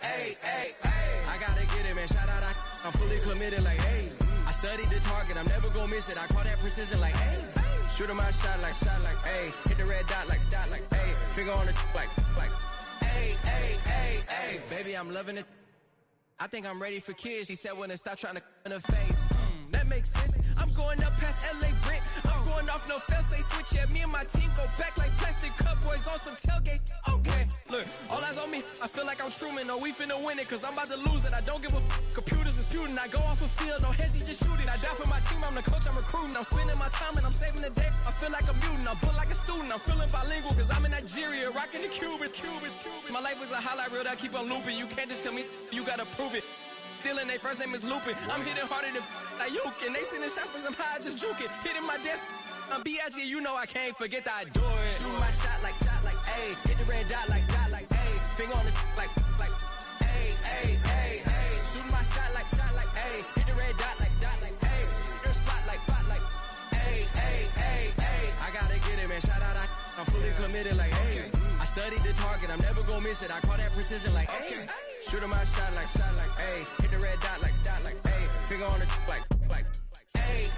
I gotta get it, man. Shout out, I'm fully committed, like, hey. I studied the target, I'm never gonna miss it. I call that precision, like, hey. Shooting my shot, like, hey. Hit the red dot, like, hey. Finger on the, like, hey. Baby, I'm loving it. I think I'm ready for kids. She said when to stop trying to in her face. That makes sense. I'm going up past LA Brent. I'm going off no fence. They switch. Yeah, me and my team go back like plastic cup boys on some tailgate. Okay, look, all eyes on me. I feel like I'm Truman. No, we finna win it, cause I'm about to lose it. I don't give a computers disputing. I go off the field, no heads, just shooting. I die for my team. I'm the coach, I'm recruiting. I'm spending my time and I'm saving the day. I feel like a mutant. I'm built like a student. I'm feeling bilingual, cause I'm in Nigeria, rocking the Cubans. My life was a highlight reel that I keep on looping. You can't just tell me, you gotta prove it. Stealing, their first name is Lupin. I'm hitting harder than Ayuk, and they sending shots for some high, just juke it. Hitting my desk, I'm B.I.G., you know I can't forget that I do it. Shooting my shot, like, ayy. Hit the red dot, like, ayy. Finger on the, like, ayy. Shooting my shot, like, ayy. Hit the red dot, like, ayy. Your spot, like, ayy. I gotta get it, man. Shout out, I'm fully committed, like, hey. I studied the target, I'm never gonna miss it. I call that precision, like, hey. Shooting my shot, like, hey. Hit the red dot, like, hey. Finger on the, like, hey.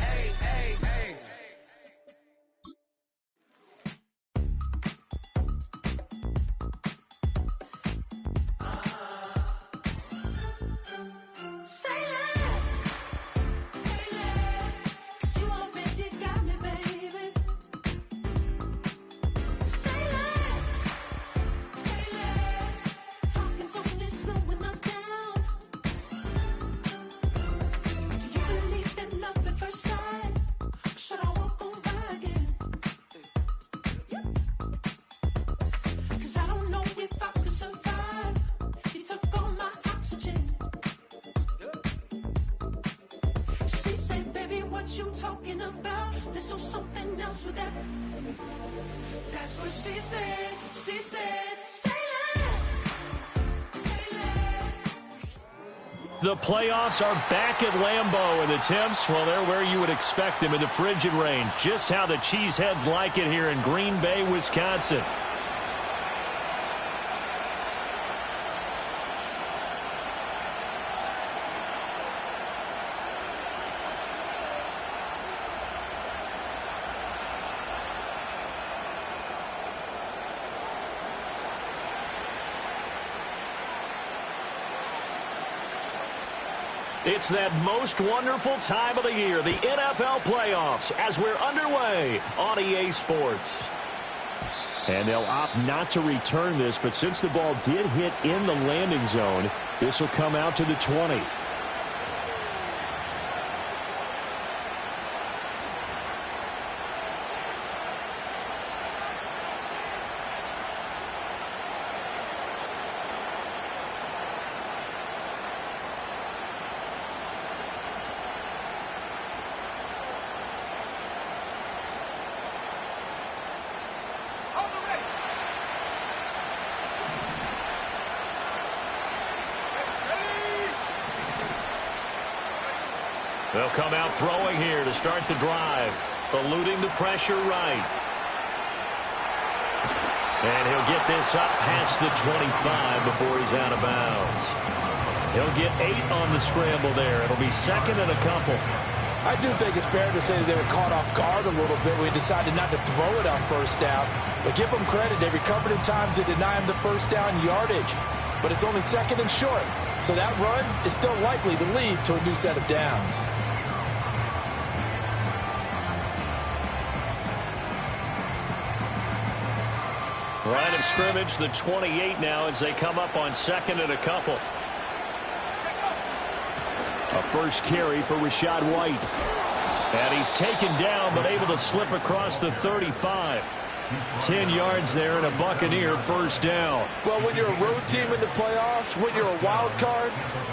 The playoffs are back at Lambeau, and the temps, well, they're where you would expect them in the frigid range. Just how the Cheeseheads like it here in Green Bay, Wisconsin. It's that most wonderful time of the year, the NFL playoffs, as we're underway on EA Sports. And they'll opt not to return this, but since the ball did hit in the landing zone, this will come out to the 20. They'll come out throwing here to start the drive, eluding the pressure right. And he'll get this up past the 25 before he's out of bounds. He'll get 8 on the scramble there. It'll be second and a couple. I do think it's fair to say that they were caught off guard a little bit. We decided not to throw it on first down. But give them credit. They recovered in time to deny him the first down yardage. But it's only second and short. So that run is still likely to lead to a new set of downs. Line of scrimmage, the 28 now as they come up on second and a couple. A first carry for Rachaad White. And he's taken down but able to slip across the 35. 10 yards there and a Buccaneer first down. Well, when you're a road team in the playoffs, when you're a wild card,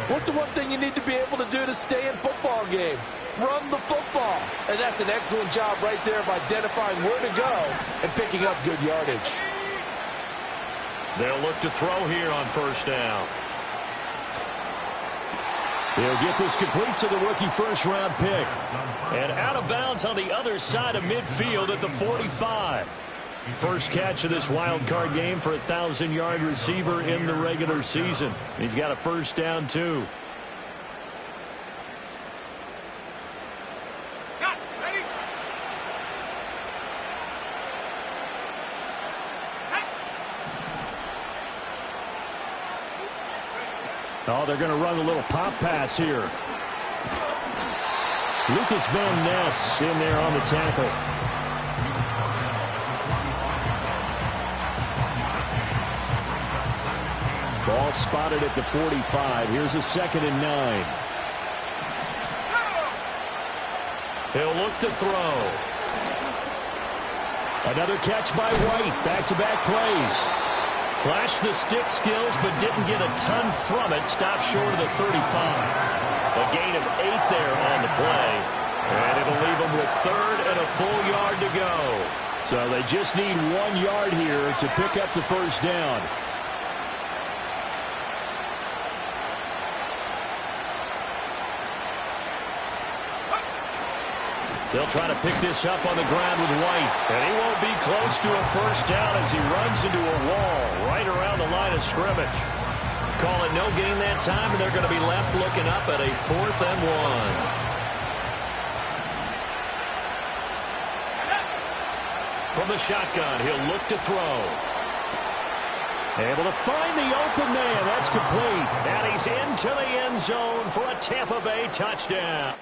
what's the one thing you need to be able to do to stay in football games? Run the football. And that's an excellent job right there of identifying where to go and picking up good yardage. They'll look to throw here on first down. He'll get this complete to the rookie first-round pick. And out of bounds on the other side of midfield at the 45. First catch of this wild card game for a 1,000-yard receiver in the regular season. He's got a first down, too. Oh, they're going to run a little pop pass here. Lucas Van Ness in there on the tackle. Ball spotted at the 45. Here's a 2nd and 9. He'll look to throw. Another catch by White. Back-to-back plays. Flashed the stick skills, but didn't get a ton from it. Stopped short of the 35. A gain of 8 there on the play. And it'll leave them with 3rd and a full yard to go. So they just need 1 yard here to pick up the first down. They'll try to pick this up on the ground with White. And he won't be close to a first down as he runs into a wall right around the line of scrimmage. Call it no gain that time, and they're going to be left looking up at a 4th and 1. From the shotgun, he'll look to throw. Able to find the open man. That's complete. And he's into the end zone for a Tampa Bay touchdown.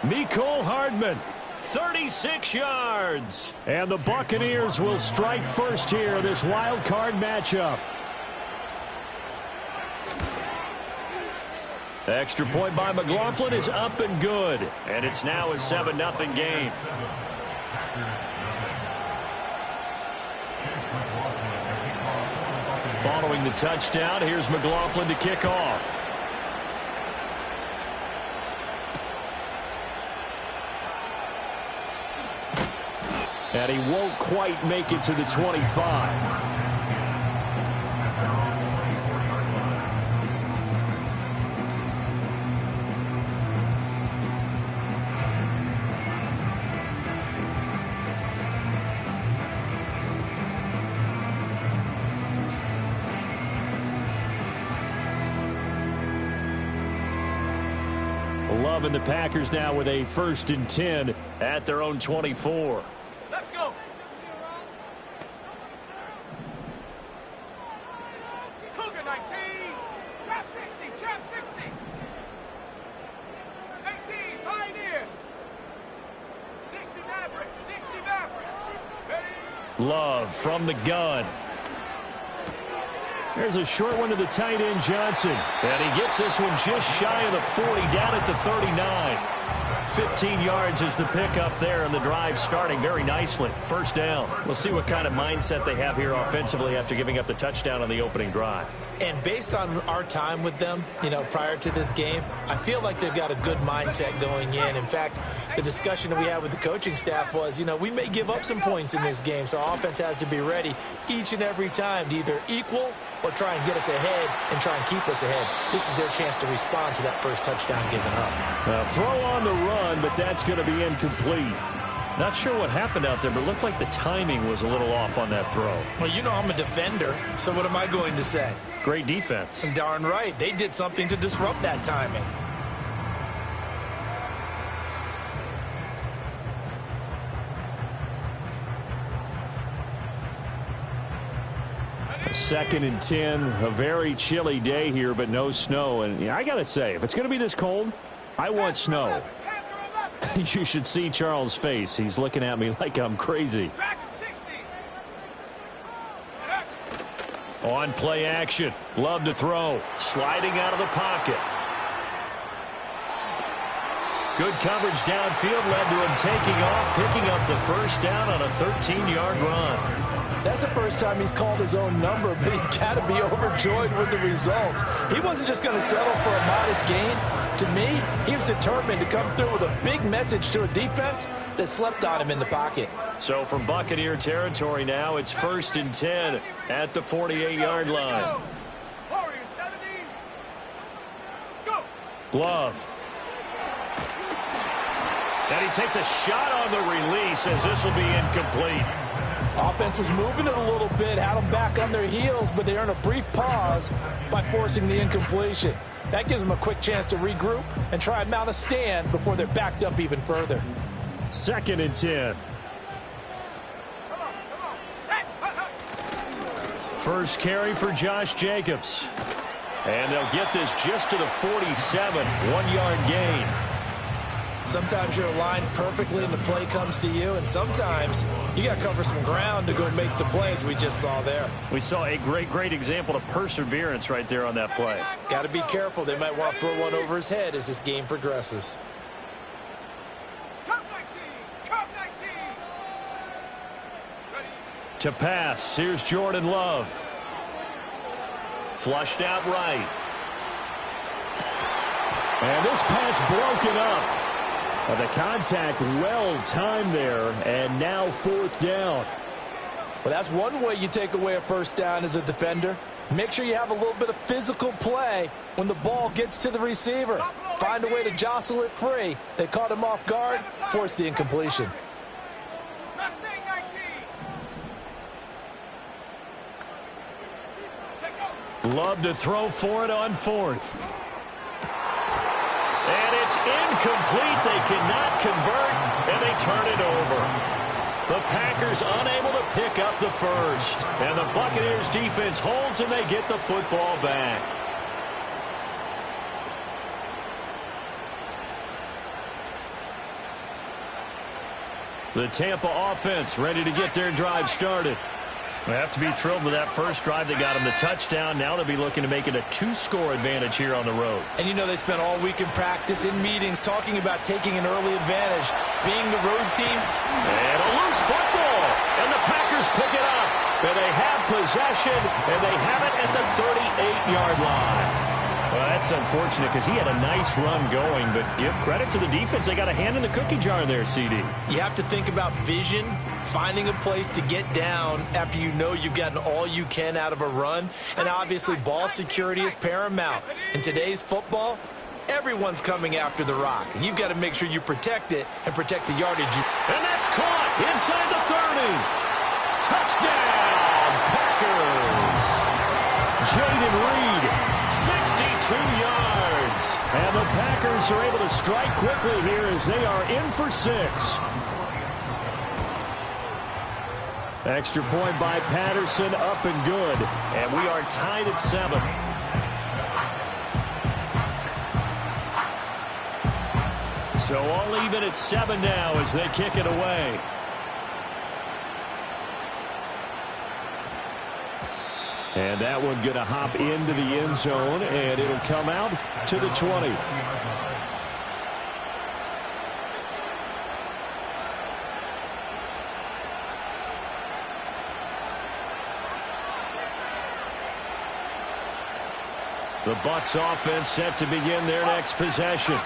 Mecole Hardman, 36 yards. And the Buccaneers will strike first here, this wild card matchup. Extra point by McLaughlin is up and good. And it's now a 7-0 game. Following the touchdown, here's McLaughlin to kick off. And he won't quite make it to the 25. 11, the Packers now with a 1st and 10 at their own 24. Let's go. Cougar 19. Trap 60. Trap 60. 18. Pioneer. 60 Maverick. 60 Maverick. Love from the gun. There's a short one to the tight end, Johnson. And he gets this one just shy of the 40, down at the 39. 15 yards is the pickup there, and the drive starting very nicely. First down. We'll see what kind of mindset they have here offensively after giving up the touchdown on the opening drive. And based on our time with them, prior to this game, I feel like they've got a good mindset going in. In fact, the discussion that we had with the coaching staff was, we may give up some points in this game, so our offense has to be ready each and every time to either equal or try and get us ahead and try and keep us ahead. This is their chance to respond to that first touchdown given up. Now, throw on the run, but that's going to be incomplete. Not sure what happened out there, but it looked like the timing was a little off on that throw. Well, I'm a defender, so what am I going to say? Great defense. Darn right. They did something to disrupt that timing. 2nd and 10, a very chilly day here, but no snow. And I got to say, if it's going to be this cold, I want snow. You should see Charles' face. He's looking at me like I'm crazy. On play action. Love to throw. Sliding out of the pocket. Good coverage downfield led to him taking off, picking up the first down on a 13-yard run. That's the first time he's called his own number, but he's got to be overjoyed with the results. He wasn't just going to settle for a modest gain. To me, he was determined to come through with a big message to a defense that slept on him in the pocket. So from Buccaneer territory now, it's 1st and 10 at the 48-yard line. Love. And he takes a shot on the release as this will be incomplete. Offense was moving it a little bit, had them back on their heels, but they earned a brief pause by forcing the incompletion. That gives them a quick chance to regroup and try and mount a stand before they're backed up even further. 2nd and 10. First carry for Josh Jacobs. And they'll get this just to the 47, 1-yard gain. Sometimes you're aligned perfectly and the play comes to you, and sometimes you got to cover some ground to go make the plays we just saw there. We saw a great example of perseverance right there on that play. Got to be careful. They might want to throw one over his head as this game progresses. To pass, here's Jordan Love. Flushed out right. And this pass broken up. The contact well timed there, and now 4th down. Well, that's one way you take away a first down as a defender. Make sure you have a little bit of physical play when the ball gets to the receiver. Find a way to jostle it free. They caught him off guard, forced the incompletion. Love to throw for it on 4th. And it's incomplete. They cannot convert, and they turn it over. The Packers unable to pick up the first. And the Buccaneers defense holds, and they get the football back. The Tampa offense ready to get their drive started. They have to be thrilled with that first drive that got them the touchdown. Now they'll be looking to make it a 2-score advantage here on the road. And you know they spent all week in practice, in meetings, talking about taking an early advantage, being the road team. And a loose football. And the Packers pick it up. And they have possession, and they have it at the 38-yard line. Well, that's unfortunate because he had a nice run going, but give credit to the defense. They got a hand in the cookie jar there, CD. You have to think about vision, finding a place to get down after you know you've gotten all you can out of a run. And obviously, ball security is paramount. In today's football, everyone's coming after the rock. You've got to make sure you protect it and protect the yardage. And that's caught inside the 30. Touchdown, Packers. Jaden Reed. 62 yards. And the Packers are able to strike quickly here as they are in for 6. Extra point by Patterson, up and good. And we are tied at 7. So all even at 7 now as they kick it away. And that one going to hop into the end zone, and it'll come out to the 20. The Bucs offense set to begin their next possession.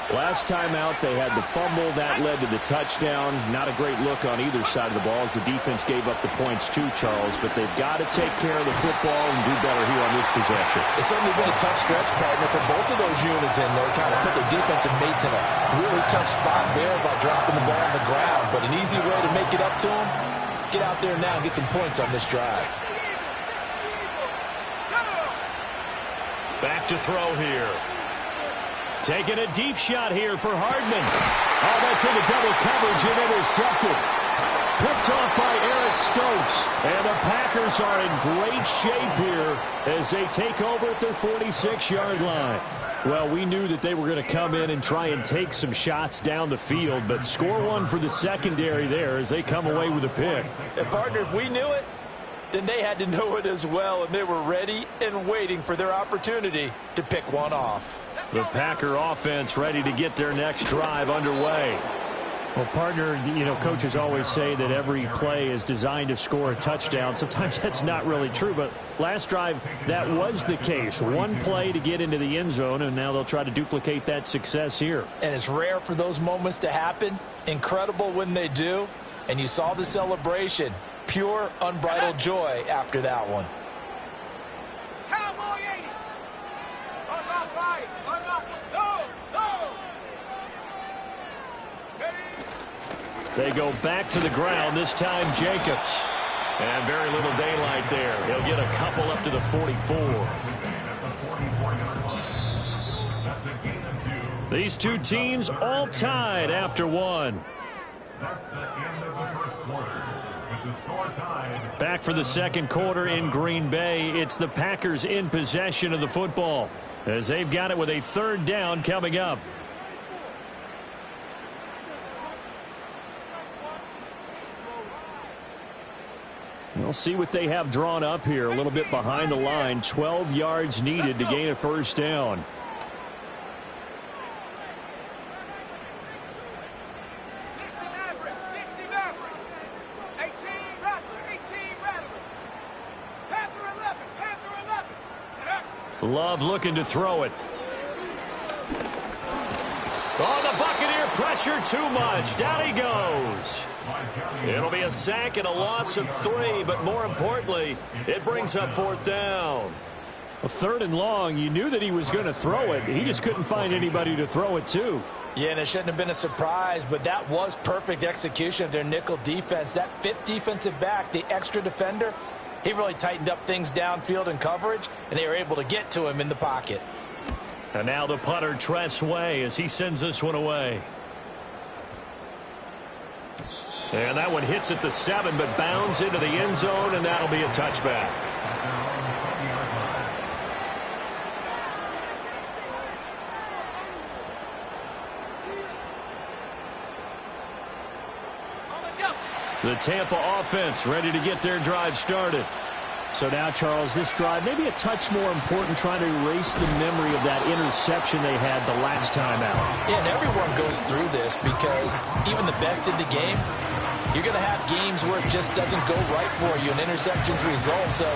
Last time out, they had the fumble. That led to the touchdown. Not a great look on either side of the ball as the defense gave up the points too, Charles. But they've got to take care of the football and do better here on this possession. It's certainly been a tough stretch, partner, for both of those units in there. Kind of put their defensive mates in a really tough spot there by dropping the ball on the ground. But an easy way to make it up to them, get out there now and get some points on this drive. Back to throw here. Taking a deep shot here for Hardman. Oh, that's into double coverage and intercepted. Picked off by Eric Stokes. And the Packers are in great shape here as they take over at their 46-yard line. Well, we knew that they were going to come in and try and take some shots down the field, but score one for the secondary there as they come away with a pick. And partner, if we knew it, then they had to know it as well, and they were ready and waiting for their opportunity to pick one off. The Packer offense ready to get their next drive underway. Well, partner, you know, coaches always say that every play is designed to score a touchdown. Sometimes that's not really true, but last drive, that was the case. One play to get into the end zone, and now they'll try to duplicate that success here. And it's rare for those moments to happen. Incredible when they do. And you saw the celebration. Pure, unbridled joy after that one. Cowboy 80. Unlock right. Unlock. No. They go back to the ground, this time Jacobs. And very little daylight there. He'll get a couple up to the 44. These two teams all tied after one. That's the end of the first quarter. With the score tied. Back for the second quarter in Green Bay. It's the Packers in possession of the football as they've got it with a third down coming up. We'll see what they have drawn up here. A little bit behind the line. 12 yards needed to gain a first down. Love looking to throw it. Oh, the Buccaneer pressure too much. Down he goes. It'll be a sack and a loss of 3, but more importantly, it brings up fourth down. A third and long, you knew that he was going to throw it. He just couldn't find anybody to throw it to. Yeah, and it shouldn't have been a surprise, but that was perfect execution of their nickel defense. That fifth defensive back, the extra defender, he really tightened up things downfield in coverage, and they were able to get to him in the pocket. And now the punter, Tress Way, as he sends this one away. And that one hits at the 7, but bounds into the end zone, and that'll be a touchback. The Tampa offense ready to get their drive started. So now, Charles, this drive maybe a touch more important, trying to erase the memory of that interception they had the last time out. Yeah, and everyone goes through this because even the best in the game, you're going to have games where it just doesn't go right for you, and interceptions result. So,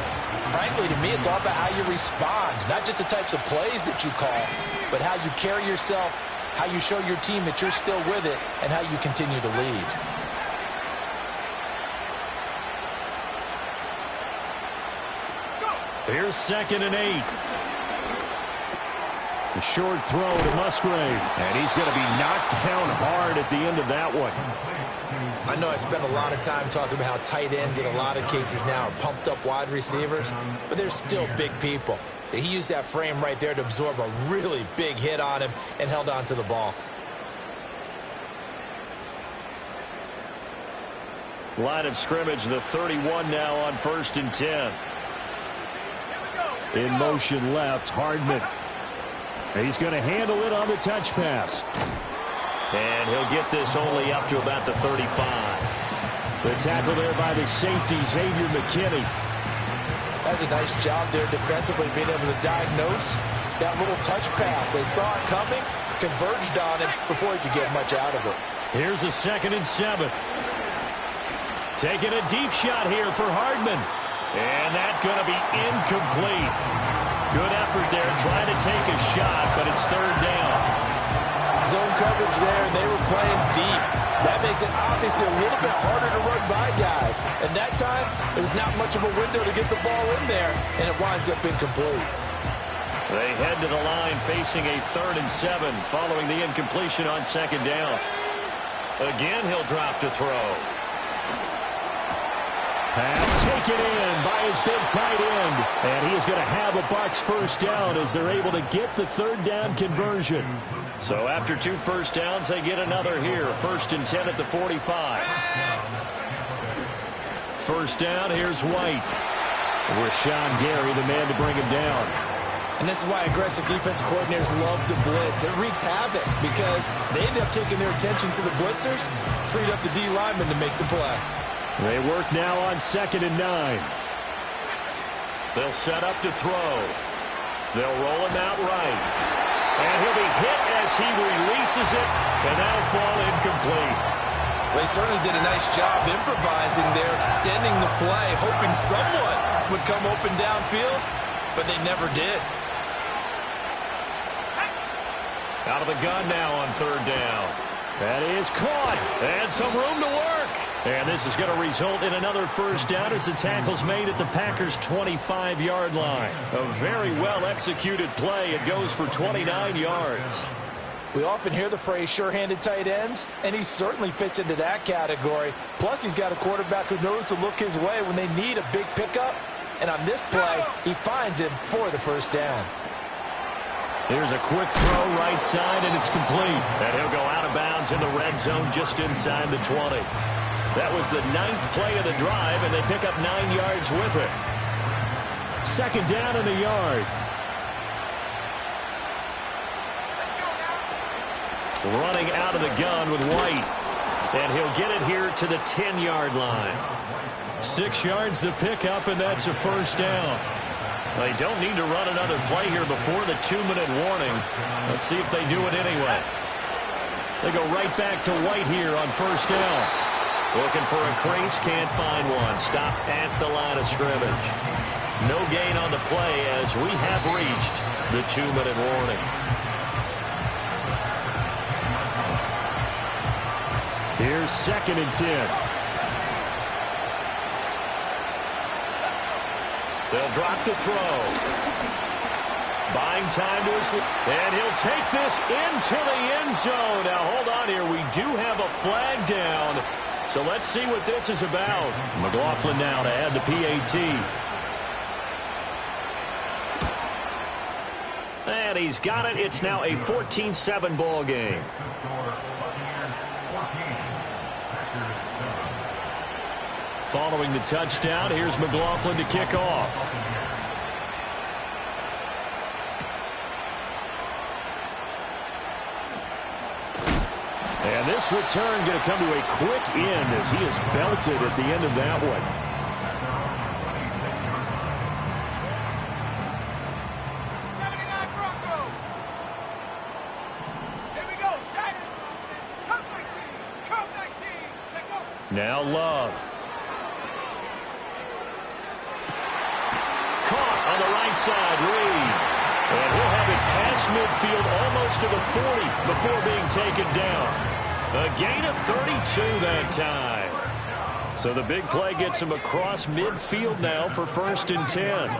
frankly, to me, it's all about how you respond, not just the types of plays that you call, but how you carry yourself, how you show your team that you're still with it, and how you continue to lead. Here's 2nd and 8. A short throw to Musgrave. And he's going to be knocked down hard at the end of that one. I know I spent a lot of time talking about how tight ends in a lot of cases now are pumped up wide receivers, but they're still big people. He used that frame right there to absorb a really big hit on him and held on to the ball. Line of scrimmage, the 31 now on 1st and 10. In motion left, Hardman. He's going to handle it on the touch pass. And he'll get this only up to about the 35. The tackle there by the safety, Xavier McKinney. That's a nice job there defensively, being able to diagnose that little touch pass. They saw it coming, converged on it before he could get much out of it. Here's a 2nd and 7. Taking a deep shot here for Hardman. And that's going to be incomplete. Good effort there trying to take a shot, but it's 3rd down. Zone coverage there, and they were playing deep. That makes it obviously a little bit harder to run by guys. And that time, there was not much of a window to get the ball in there, and it winds up incomplete. They head to the line facing a 3rd and 7 following the incompletion on 2nd down. Again, he'll drop to throw. Pass taken in by his big tight end. And he is going to have a Bucs first down as they're able to get the 3rd down conversion. So after 2 first downs, they get another here. 1st and 10 at the 45. First down, here's White. Rashawn Gary, the man to bring him down. And this is why aggressive defensive coordinators love to blitz. It wreaks havoc because they end up taking their attention to the blitzers, freed up the D lineman to make the play. They work now on 2nd and 9. They'll set up to throw. They'll roll him out right. And he'll be hit as he releases it, and that'll fall incomplete. They certainly did a nice job improvising there, extending the play, hoping someone would come open downfield, but they never did. Out of the gun now on 3rd down. That is caught, and some room to work. And this is going to result in another first down as the tackle's made at the Packers' 25-yard line. A very well-executed play. It goes for 29 yards. We often hear the phrase sure-handed tight ends, and he certainly fits into that category. Plus, he's got a quarterback who knows to look his way when they need a big pickup. And on this play, he finds him for the first down. Here's a quick throw right side, and it's complete. And he'll go out of bounds in the red zone just inside the 20. That was the 9th play of the drive, and they pick up 9 yards with it. 2nd down and a yard. Running out of the gun with White. And he'll get it here to the 10-yard line. 6 yards the pickup, and that's a first down. They don't need to run another play here before the 2-minute warning. Let's see if they do it anyway. They go right back to White here on first down. Looking for a crease, can't find one. Stopped at the line of scrimmage. No gain on the play as we have reached the 2-minute warning. Here's 2nd and 10. They'll drop to throw. Buying time to his, and he'll take this into the end zone. Now, hold on here. We do have a flag down. So let's see what this is about. McLaughlin now to add the PAT. And he's got it. It's now a 14-7 ball game. Following the touchdown, here's McLaughlin to kick off. And this return going to come to a quick end as he is belted at the end of that one. Now Love. Caught on the right side, Reed. And he'll have it past midfield almost to the 40 before being taken down. A gain of 32 that time. So the big play gets him across midfield now for 1st and 10.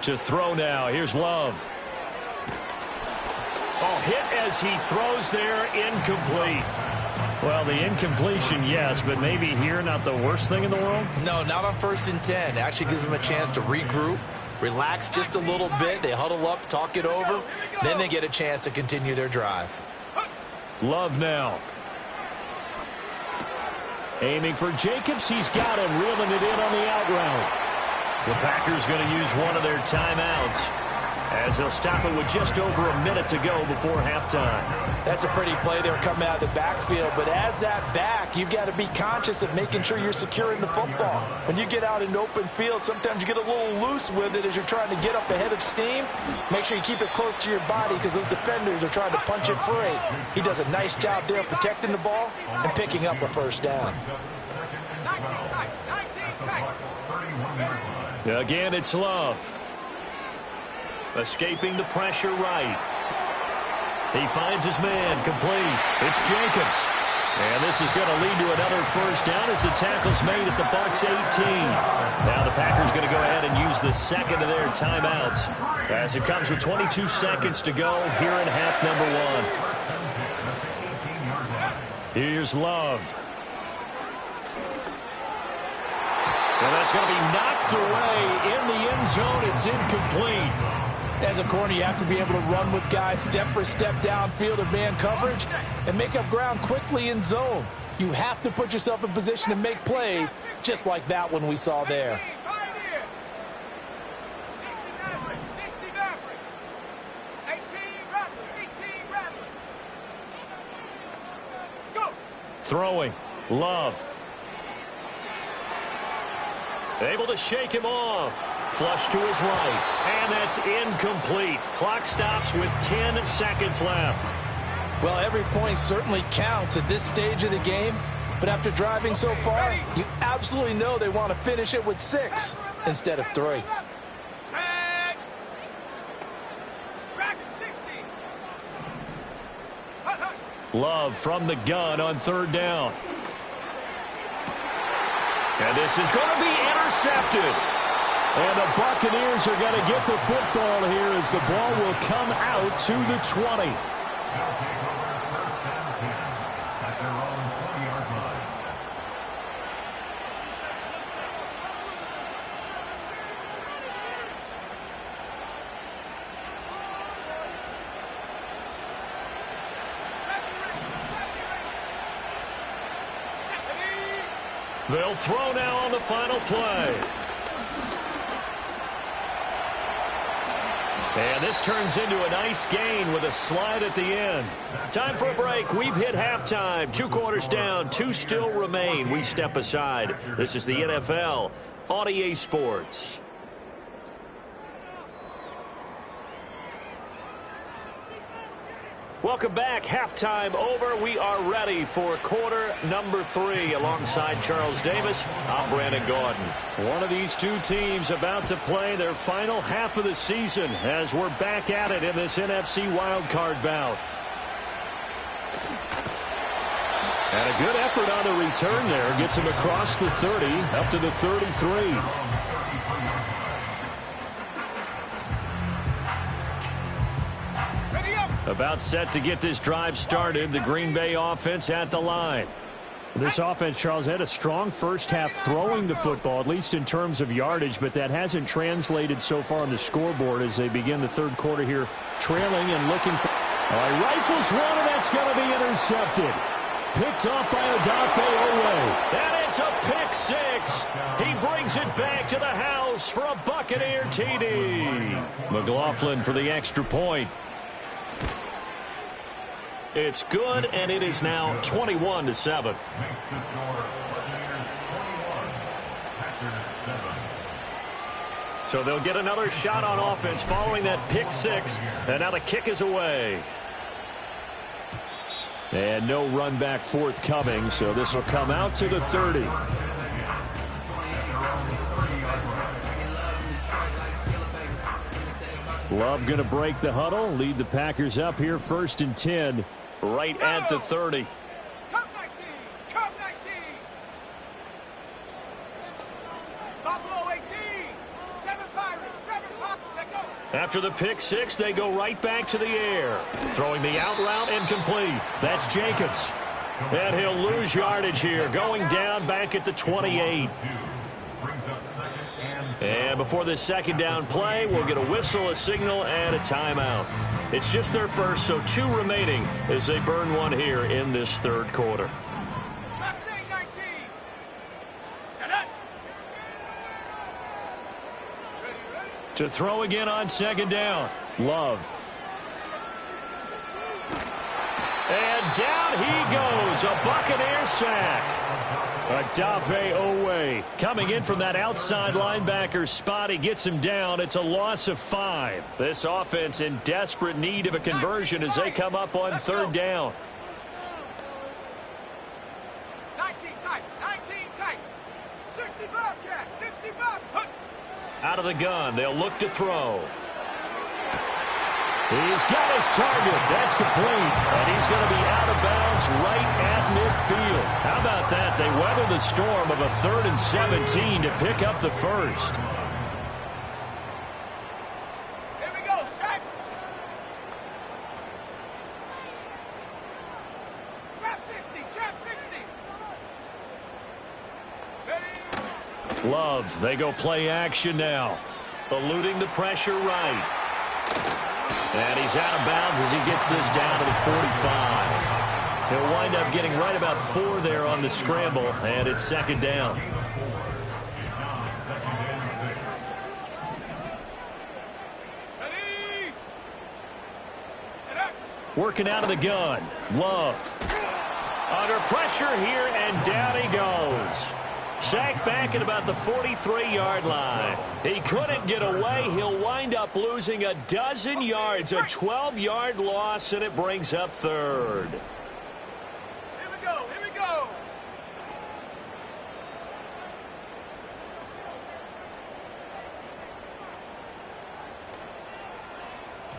To throw now, here's Love. Oh, hit as he throws there, incomplete. Well, the incompletion, yes, but maybe here not the worst thing in the world? No, not on 1st and 10. It actually gives them a chance to regroup, relax just a little bit. They huddle up, talk it over. Then they get a chance to continue their drive. Love now. Aiming for Jacobs. He's got him, reeling it in on the out route. The Packers going to use one of their timeouts as they'll stop it with just over a minute to go before halftime. That's a pretty play there coming out of the backfield, but as that back, you've got to be conscious of making sure you're securing the football. When you get out in open field, sometimes you get a little loose with it as you're trying to get up ahead of steam. Make sure you keep it close to your body because those defenders are trying to punch it free. He does a nice job there protecting the ball and picking up a first down. 19 tight. Again, it's Love. Escaping the pressure right. He finds his man, complete. It's Jacobs. And this is going to lead to another first down as the tackle's made at the Bucs 18. Now the Packers going to go ahead and use the second of their timeouts as it comes with 22 seconds to go here in half number 1. Here's Love. And that's going to be knocked away in the end zone. It's incomplete. As a corner, you have to be able to run with guys step for step downfield of man coverage and make up ground quickly in zone. You have to put yourself in position to make plays, just like that one we saw there. Throwing. Love. Able to shake him off. Flush to his right. And that's incomplete. Clock stops with 10 seconds left. Well, every point certainly counts at this stage of the game. But after driving so far, you absolutely know they want to finish it with 6 instead of 3. Love from the gun on 3rd down. And this is going to be intercepted. And the Buccaneers are going to get the football here as the ball will come out to the 20. They'll throw now on the final play. And this turns into a nice gain with a slide at the end. Time for a break. We've hit halftime. 2 quarters down. 2 still remain. We step aside. This is the NFL on EA Sports. Welcome back. Halftime over. We are ready for quarter number 3. Alongside Charles Davis, I'm Brandon Gordon. One of these 2 teams about to play their final half of the season as we're back at it in this NFC wildcard bout. And a good effort on the return there. Gets him across the 30, up to the 33. About set to get this drive started. The Green Bay offense at the line. This offense, Charles, had a strong first half throwing the football, at least in terms of yardage, but that hasn't translated so far on the scoreboard as they begin the 3rd quarter here, trailing and looking for... All right, rifles one, and that's going to be intercepted. Picked off by Odafe Owe. And it's a pick 6. He brings it back to the house for a Buccaneer TD. McLaughlin for the extra point. It's good, and it is now 21-7. So they'll get another shot on offense following that pick 6, and now the kick is away. And no run back forthcoming, so this will come out to the 30. Love going to break the huddle, lead the Packers up here 1st and 10. Right at the 30. Cup 19. Cup 19. Buffalo 18. 7 Pirates. 7 Pops. Check go. After the pick 6, they go right back to the air. Throwing the out route incomplete. That's Jacobs. And he'll lose yardage here. Going down back at the 28. And before this 2nd down play, we'll get a whistle, a signal, and a timeout. It's just their first, so 2 remaining as they burn one here in this 3rd quarter. Mustang 19. Set up. To throw again on 2nd down. Love. And down he goes. A Buccaneer sack. Odafe Owe coming in from that outside linebacker spot. He gets him down. It's a loss of 5. This offense in desperate need of a conversion as they come up on 3rd down. 19 tight. 19 tight. 60 Bobcat. 60 Bob. Out of the gun. They'll look to throw. He's got his target. That's complete. And he's going to be out of bounds right at midfield. How about that? They weather the storm of a 3rd and 17 to pick up the 1st. Here we go. Sack. Trap 60. Trap 60. Love. They go play action now. Eluding the pressure right. And he's out of bounds as he gets this down to the 45. He'll wind up getting right about 4 there on the scramble, and it's second down. Working out of the gun. Love. Under pressure here, and down he goes. Sacked back at about the 43-yard line. He couldn't get away. He'll wind up losing a dozen yards, a 12-yard loss, and it brings up third. Here we go, here we go.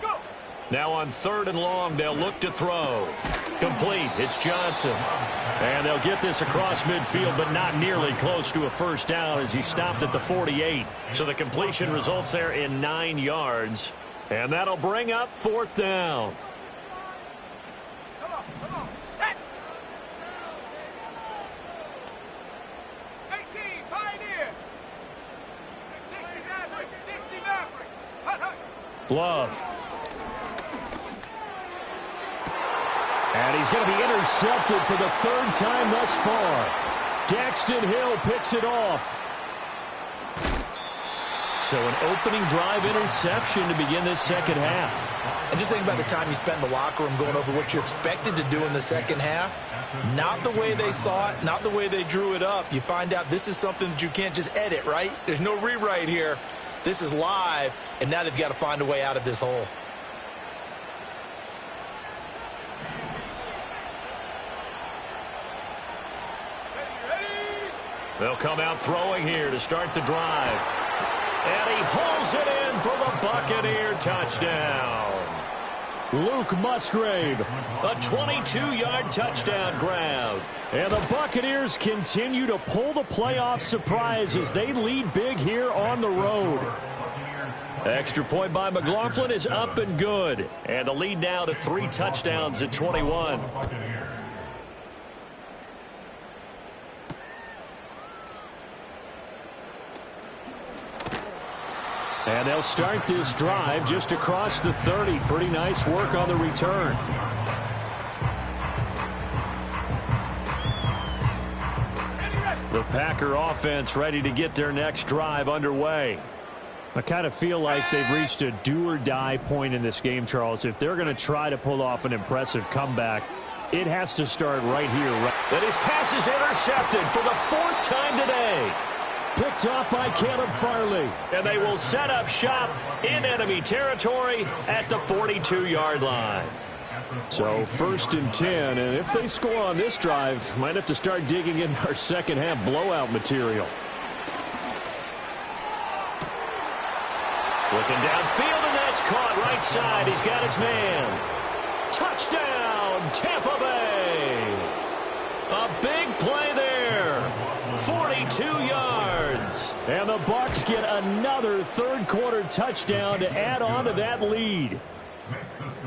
Go. Now on 3rd and long, they'll look to throw. Complete. It's Johnson. And they'll get this across midfield, but not nearly close to a first down as he stopped at the 48. So the completion results there in 9 yards. And that'll bring up 4th down. Come on, set. 18, Pioneer. 60 Maverick, 60 Maverick. Hut, hut. Love. And he's going to be intercepted for the 3rd time thus far. Daxton Hill picks it off. So an opening drive interception to begin this second half. And just think about the time you spent in the locker room going over what you expected to do in the second half. Not the way they saw it, not the way they drew it up. You find out this is something that you can't just edit, right? There's no rewrite here. This is live, and now they've got to find a way out of this hole. They'll come out throwing here to start the drive. And he hauls it in for the Buccaneer touchdown. Luke Musgrave, a 22-yard touchdown grab. And the Buccaneers continue to pull the playoff surprise as they lead big here on the road. Extra point by McLaughlin is up and good. And the lead now to 3 touchdowns at 21. And they'll start this drive just across the 30. Pretty nice work on the return. The Packer offense ready to get their next drive underway. I kind of feel like they've reached a do-or-die point in this game, Charles. If they're going to try to pull off an impressive comeback, it has to start right here. And his pass is intercepted for the 4th time today. Picked off by Caleb Farley. And they will set up shop in enemy territory at the 42-yard line. So 1st and 10, and if they score on this drive, might have to start digging in our second half blowout material. Looking downfield, and that's caught right side. He's got his man. Touchdown, Tampa Bay. A big play there. 42 yards. And the Bucs get another 3rd quarter touchdown to add on to that lead.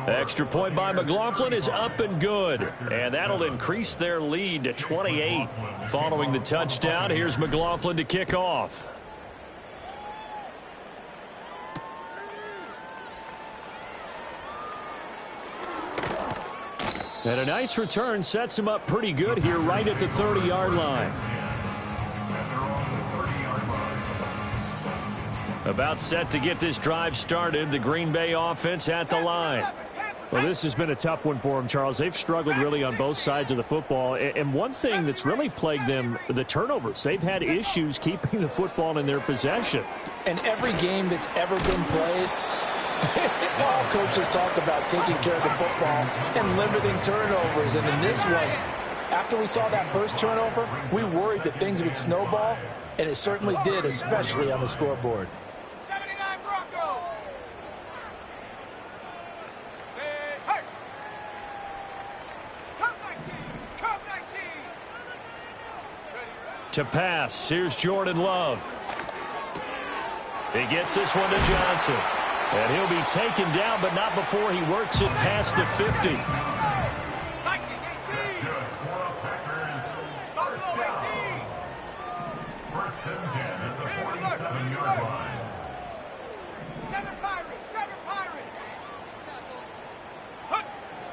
Extra point by McLaughlin is up and good. And that'll increase their lead to 28. Following the touchdown, here's McLaughlin to kick off. And a nice return sets him up pretty good here right at the 30-yard line. About set to get this drive started. The Green Bay offense at the line. Well, this has been a tough one for them, Charles. They've struggled really on both sides of the football. And one thing that's really plagued them, the turnovers. They've had issues keeping the football in their possession. And every game that's ever been played, all coaches talk about taking care of the football and limiting turnovers. And in this one, after we saw that first turnover, we worried that things would snowball, and it certainly did, especially on the scoreboard. 79 Broncos. Say, hey. Come 19. Come 19. To pass, here's Jordan Love. He gets this one to Johnson. And he'll be taken down, but not before he works it past the 50.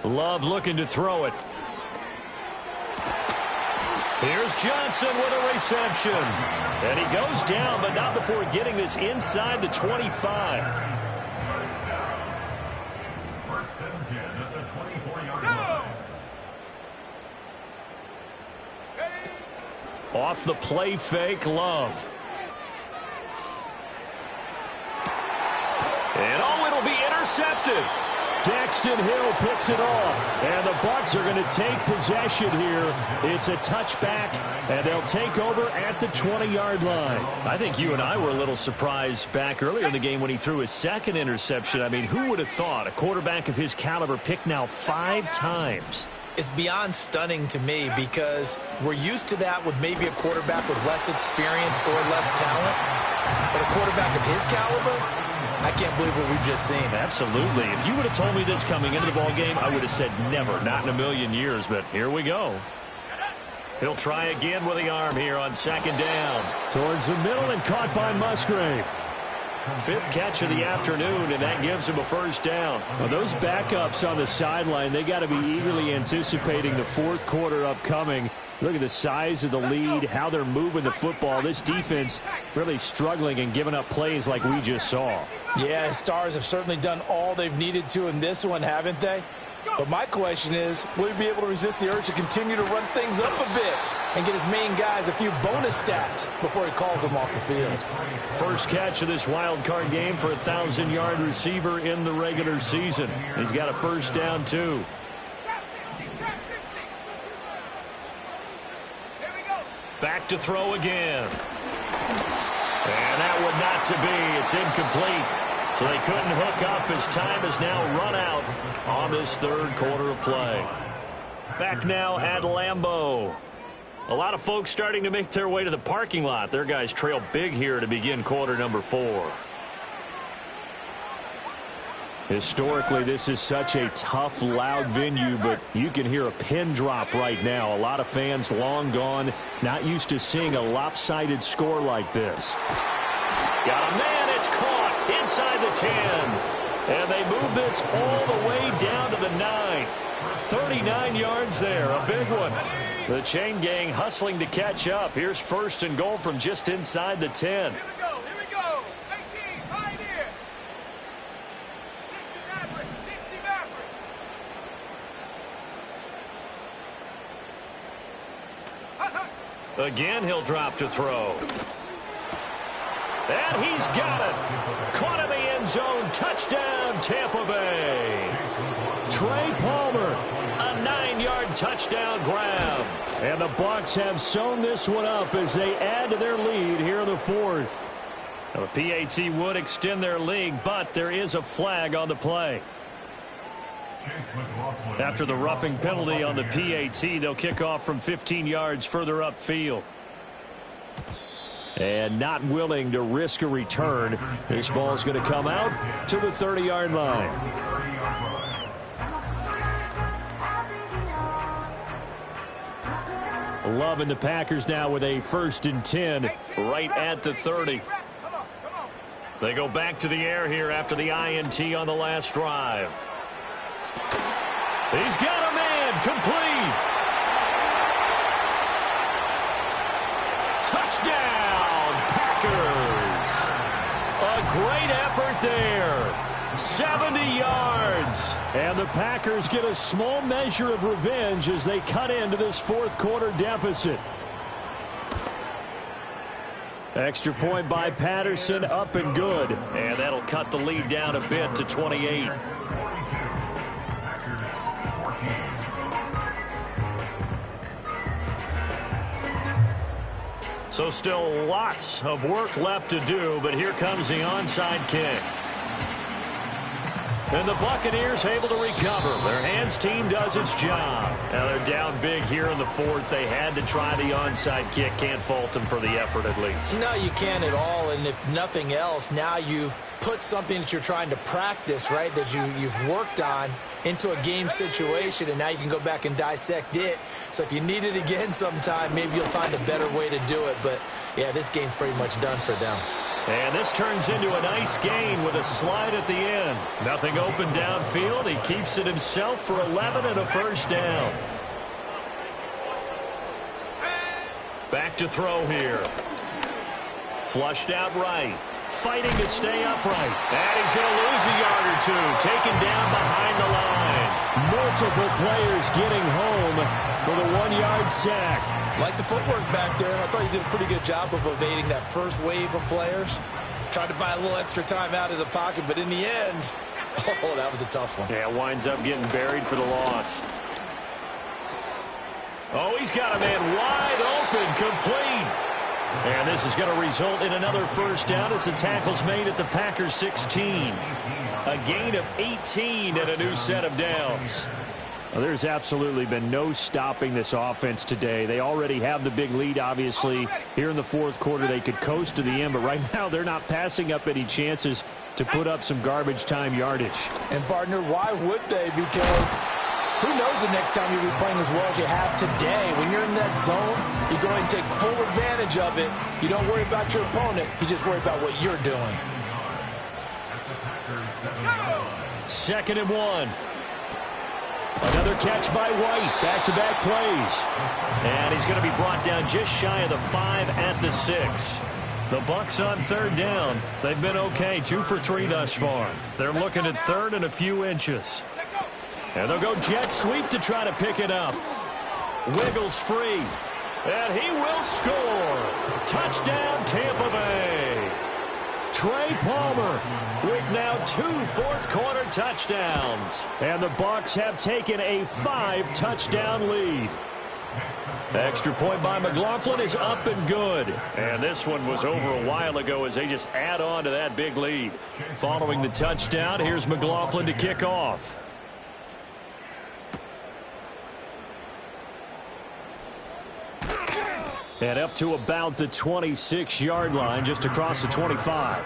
Love looking to throw it. Here's Johnson with a reception. And he goes down, but not before getting this inside the 25. First and 10 at the 24-yard line. Off the play fake, Love. And it'll be intercepted. Daxton Hill picks it off, and the Bucs are going to take possession here. It's a touchback, and they'll take over at the 20-yard line. I think you and I were a little surprised back earlier in the game when he threw his second interception. I mean, who would have thought a quarterback of his caliber picked now 5 times? It's beyond stunning to me because we're used to that with maybe a quarterback with less experience or less talent. But a quarterback of his caliber, I can't believe what we've just seen. Absolutely. If you would have told me this coming into the ball game, I would have said never, not in a million years. But here we go. He'll try again with the arm here on second down. Towards the middle and caught by Musgrave. 5th catch of the afternoon, and that gives him a first down. Well, those backups on the sideline, they got to be eagerly anticipating the 4th quarter upcoming. Look at the size of the lead, how they're moving the football. This defense really struggling and giving up plays like we just saw. Yeah, Stars have certainly done all they've needed to in this one, haven't they? But my question is, will he be able to resist the urge to continue to run things up a bit and get his main guys a few bonus stats before he calls them off the field? First catch of this wild card game for a 1,000-yard receiver in the regular season. He's got a first down, too. Back to throw again. And that one not to be. It's incomplete. So they couldn't hook up as time has now run out on this 3rd quarter of play. Back now at Lambeau. A lot of folks starting to make their way to the parking lot. Their guys trail big here to begin quarter number 4. Historically, this is such a tough, loud venue, but you can hear a pin drop right now. A lot of fans long gone, not used to seeing a lopsided score like this. Got a man, it's caught inside the 10. And they move this all the way down to the 9. 39 yards there, a big one. The chain gang hustling to catch up. Here's 1st and goal from just inside the 10. Here we go. 18, Pioneer. 60 Maverick, 60 Maverick. Again, he'll drop to throw. And he's got it. Caught in the end zone. Touchdown, Tampa Bay. Trey Palmer, a 9-yard touchdown grab. And the Bucs have sewn this one up as they add to their lead here in the 4th. Now, the PAT would extend their lead, but there is a flag on the play. After the roughing penalty on the PAT, they'll kick off from 15 yards further upfield. And not willing to risk a return. This ball's going to come out to the 30-yard line. Love and the Packers now with a 1st and 10 right at the 30. They go back to the air here after the INT on the last drive. He's got a man, complete. Touchdown, Packers. A great effort there. 70 yards. And the Packers get a small measure of revenge as they cut into this 4th quarter deficit. Extra point by Patterson, up and good. And that'll cut the lead down a bit to 28. So still lots of work left to do, but here comes the onside kick. And the Buccaneers able to recover. Their hands team does its job. Now they're down big here in the 4th. They had to try the onside kick. Can't fault them for the effort at least. No, you can't at all. And if nothing else, now you've put something that you're trying to practice, right, that you've worked on into a game situation, and now you can go back and dissect it. So if you need it again sometime, maybe you'll find a better way to do it. But, yeah, this game's pretty much done for them. And this turns into a nice gain with a slide at the end. Nothing open downfield. He keeps it himself for 11 and a first down. Back to throw here. Flushed out right. Fighting to stay upright. And he's going to lose a yard or two. Taken down behind the line. Multiple players getting home for the 1-yard sack. Like the footwork back there, and I thought he did a pretty good job of evading that first wave of players. Tried to buy a little extra time out of the pocket, but in the end, oh, that was a tough one. Yeah, winds up getting buried for the loss. Oh, he's got a man wide open, complete. And this is going to result in another first down as the tackle's made at the Packers 16. A gain of 18 and a new set of downs. Well, there's absolutely been no stopping this offense today. They already have the big lead, obviously. Here in the fourth quarter, they could coast to the end, but right now they're not passing up any chances to put up some garbage time yardage. And, partner, why would they? Because who knows the next time you'll be playing as well as you have today. When you're in that zone, you go ahead and take full advantage of it. You don't worry about your opponent. You just worry about what you're doing. 2nd and 1. Another catch by White. Back-to-back plays. And he's going to be brought down just shy of the 5 at the 6. The Bucs on 3rd down. They've been okay. 2 for 3 thus far. They're looking at 3rd and a few inches. And they'll go jet sweep to try to pick it up. Wiggles free. And he will score. Touchdown, Tampa Bay. Trey Palmer with now 2 fourth-quarter touchdowns. And the Bucs have taken a 5-touchdown lead. Extra point by McLaughlin is up and good. And this one was over a while ago as they just add on to that big lead. Following the touchdown, here's McLaughlin to kick off. And up to about the 26-yard line, just across the 25.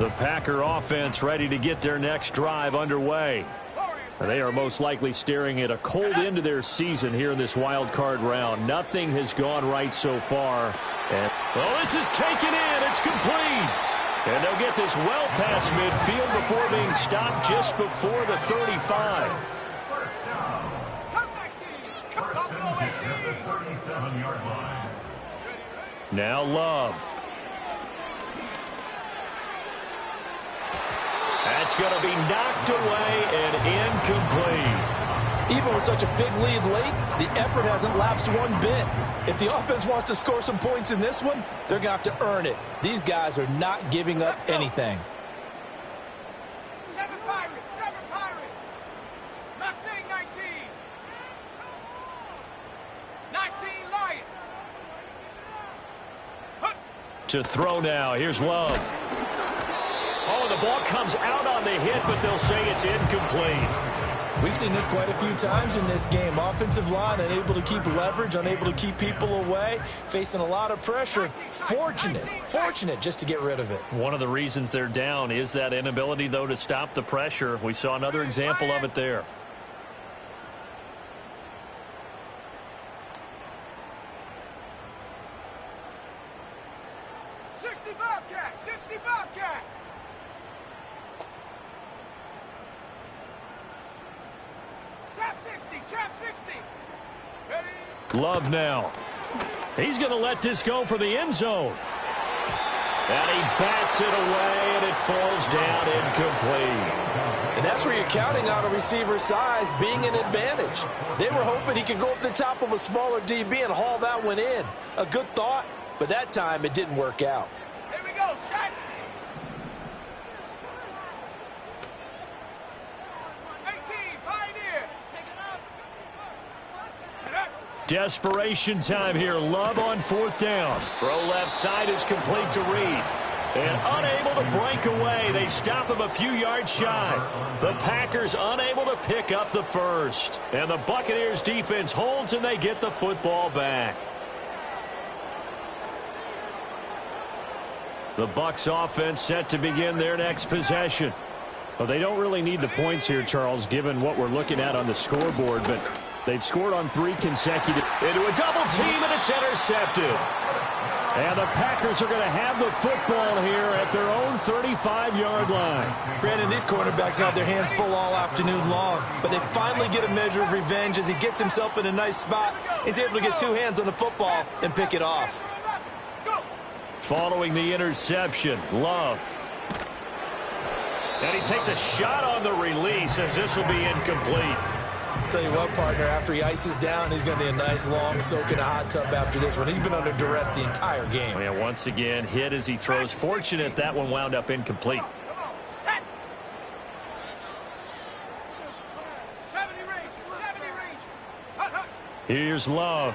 The Packer offense ready to get their next drive underway. They are most likely staring at a cold end to their season here in this wild card round. Nothing has gone right so far. And, oh, this is taken in. It's complete. And they'll get this well past midfield before being stopped just before the 35. Now Love. That's going to be knocked away and incomplete. Even with such a big lead late, the effort hasn't lapsed one bit. If the offense wants to score some points in this one, they're going to have to earn it. These guys are not giving up anything. 7 Pirates, 7 Pirates. Mustang 19. 19 Lion. To throw now. Here's Love. Oh, the ball comes out on the hit, but they'll say it's incomplete. We've seen this quite a few times in this game. Offensive line unable to keep leverage, unable to keep people away, facing a lot of pressure. Fortunate just to get rid of it. One of the reasons they're down is that inability, though, to stop the pressure. We saw another example of it there. Trap 60. Ready? Love now. He's going to let this go for the end zone. And he bats it away, and it falls down incomplete. And that's where you're counting on a receiver's size being an advantage. They were hoping he could go up the top of a smaller DB and haul that one in. A good thought, but that time it didn't work out. Here we go, shot. 18, Pioneer. Pick it up. Desperation time here. Love on 4th down. Throw left side is complete to Reed. And unable to break away. They stop him a few yards shy. The Packers unable to pick up the first. And the Buccaneers defense holds and they get the football back. The Bucs offense set to begin their next possession. Well, they don't really need the points here, Charles, given what we're looking at on the scoreboard, but They've scored on 3 consecutive. Into a double team, and it's intercepted. And the Packers are going to have the football here at their own 35-yard line. Brandon, these cornerbacks had their hands full all afternoon long, but they finally get a measure of revenge as he gets himself in a nice spot. He's able to get 2 hands on the football and pick it off. Following the interception, Love. And he takes a shot on the release as this will be incomplete. Tell you what, partner, after he ices down, he's going to be a nice long soak in a hot tub after this one. He's been under duress the entire game. Yeah, once again, hit as he throws. Fortunate that one wound up incomplete. 70 range. Here's Love.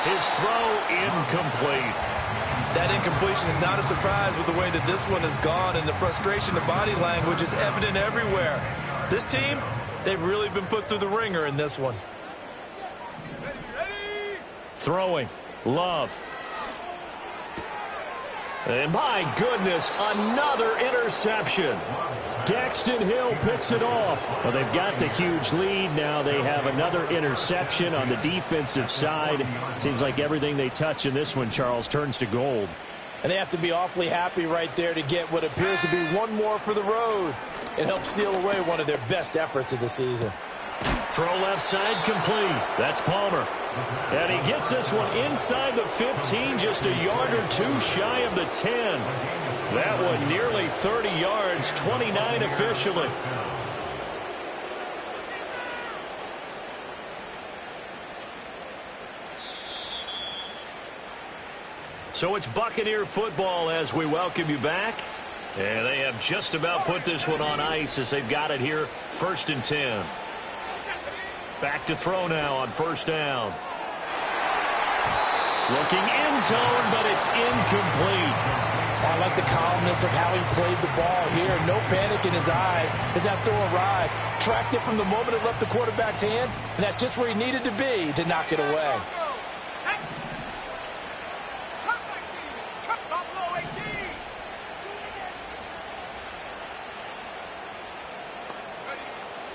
His throw incomplete. That incompletion is not a surprise with the way that this one has gone, and the frustration, the body language is evident everywhere. This team, they've really been put through the ringer in this one. Throwing. Love. And my goodness, another interception. Daxton Hill picks it off. Well, they've got the huge lead. Now they have another interception on the defensive side. Seems like everything they touch in this one, Charles, turns to gold. And they have to be awfully happy right there to get what appears to be one more for the road. It helps seal away one of their best efforts of the season. Throw left side complete. That's Palmer. And he gets this one inside the 15, just a yard or 2 shy of the 10. That one nearly 30 yards, 29 officially. So it's Buccaneer football as we welcome you back. And they have just about put this one on ice as they've got it here, 1st and 10. Back to throw now on 1st down. Looking end zone, but it's incomplete. I like the calmness of how he played the ball here. No panic in his eyes as that throw arrived. Tracked it from the moment it left the quarterback's hand, and that's just where he needed to be to knock it away.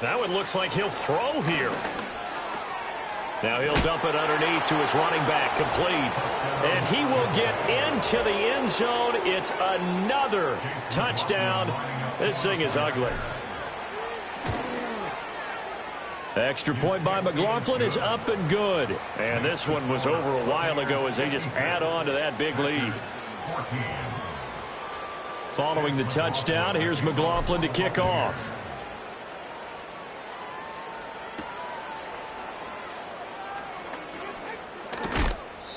Now it looks like he'll throw here. Now he'll dump it underneath to his running back, complete. And he will get into the end zone. It's another touchdown. This thing is ugly. The extra point by McLaughlin is up and good. And this one was over a while ago as they just add on to that big lead. Following the touchdown, here's McLaughlin to kick off.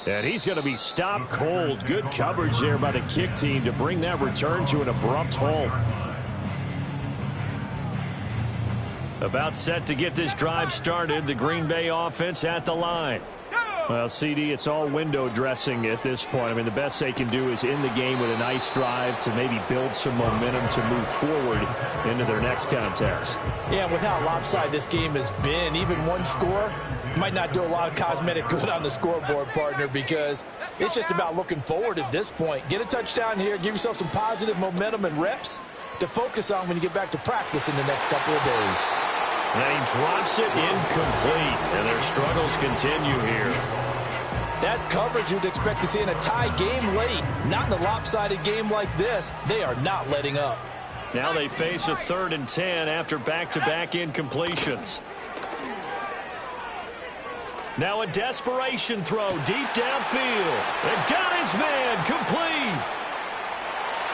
And he's going to be stopped cold. Good coverage there by the kick team to bring that return to an abrupt halt. About set to get this drive started. The Green Bay offense at the line. Well, CD, it's all window dressing at this point. I mean, the best they can do is end the game with a nice drive to maybe build some momentum to move forward into their next contest. Yeah, with how lopsided this game has been, even one score might not do a lot of cosmetic good on the scoreboard, partner, because it's just about looking forward at this point. Get a touchdown here, give yourself some positive momentum and reps to focus on when you get back to practice in the next couple of days. And he drops it incomplete, and their struggles continue here. That's coverage you'd expect to see in a tie game late. Not in a lopsided game like this. They are not letting up. Now they face a 3rd and 10 after back-to-back incompletions. Now a desperation throw deep downfield. And got his man complete.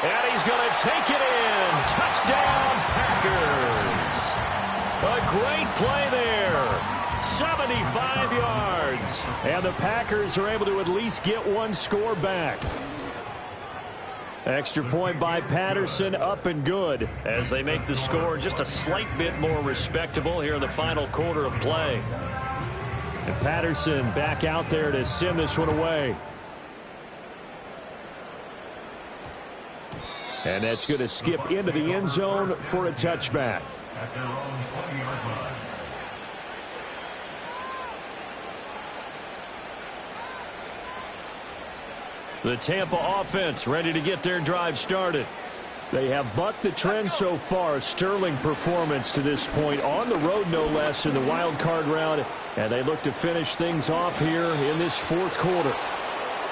And he's going to take it in. Touchdown, Packers. A great play there. 75 yards. And the Packers are able to at least get one score back. Extra point by Patterson, up and good as they make the score just a slight bit more respectable here in the final quarter of play. And Patterson back out there to send this one away. And that's going to skip into the end zone for a touchback. At their own 20-yard line. The Tampa offense ready to get their drive started. They have bucked the trend so far. Sterling performance to this point. On the road, no less, in the wild card round. And they look to finish things off here in this fourth quarter.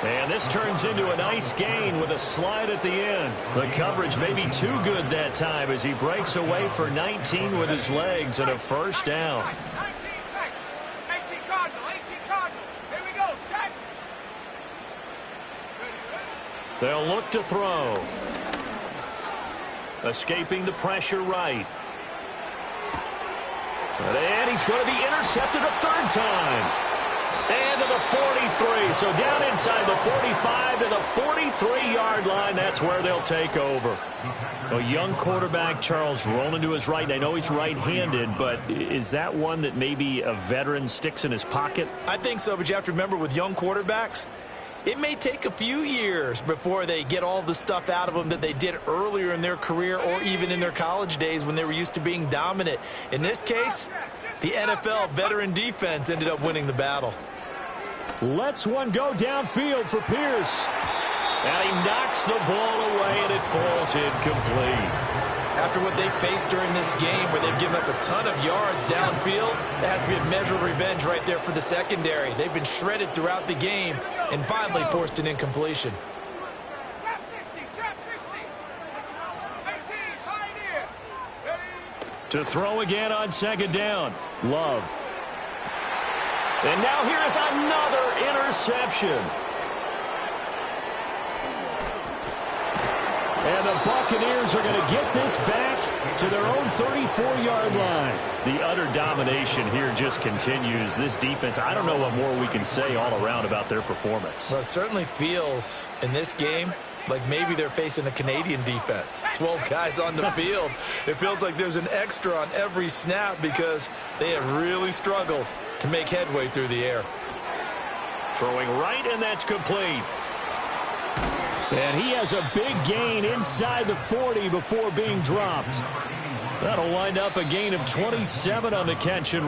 And this turns into a nice gain with a slide at the end. The coverage may be too good that time as he breaks away for 19 with his legs and a first down. 19 seconds. 18 Cardinal. 18 Cardinal. Here we go. Set. They'll look to throw. Escaping the pressure right. And he's going to be intercepted a third time. And to the 43. So down inside the 45 to the 43-yard line. That's where they'll take over. A young quarterback, Charles, rolling to his right. And I know he's right-handed, but is that one that maybe a veteran sticks in his pocket? I think so, but you have to remember with young quarterbacks, it may take a few years before they get all the stuff out of them that they did earlier in their career or even in their college days when they were used to being dominant. In this case, the NFL veteran defense ended up winning the battle. Lets one go downfield for Pierce. And he knocks the ball away, and it falls incomplete. After what they faced during this game where they've given up a ton of yards downfield, that has to be a measure of revenge right there for the secondary. They've been shredded throughout the game and finally forced an incompletion. Trap 60. Trap 60. 18. Pioneer. To throw again on second down. Love. And now here's another interception. And the Buccaneers are going to get this back to their own 34-yard line. The utter domination here just continues. This defense, I don't know what more we can say all around about their performance. Well, it certainly feels in this game like maybe they're facing a Canadian defense. 12 guys on the field. It feels like there's an extra on every snap because they have really struggled to make headway through the air. Throwing right, and that's complete. And he has a big gain inside the 40 before being dropped. That'll wind up a gain of 27 on the catch and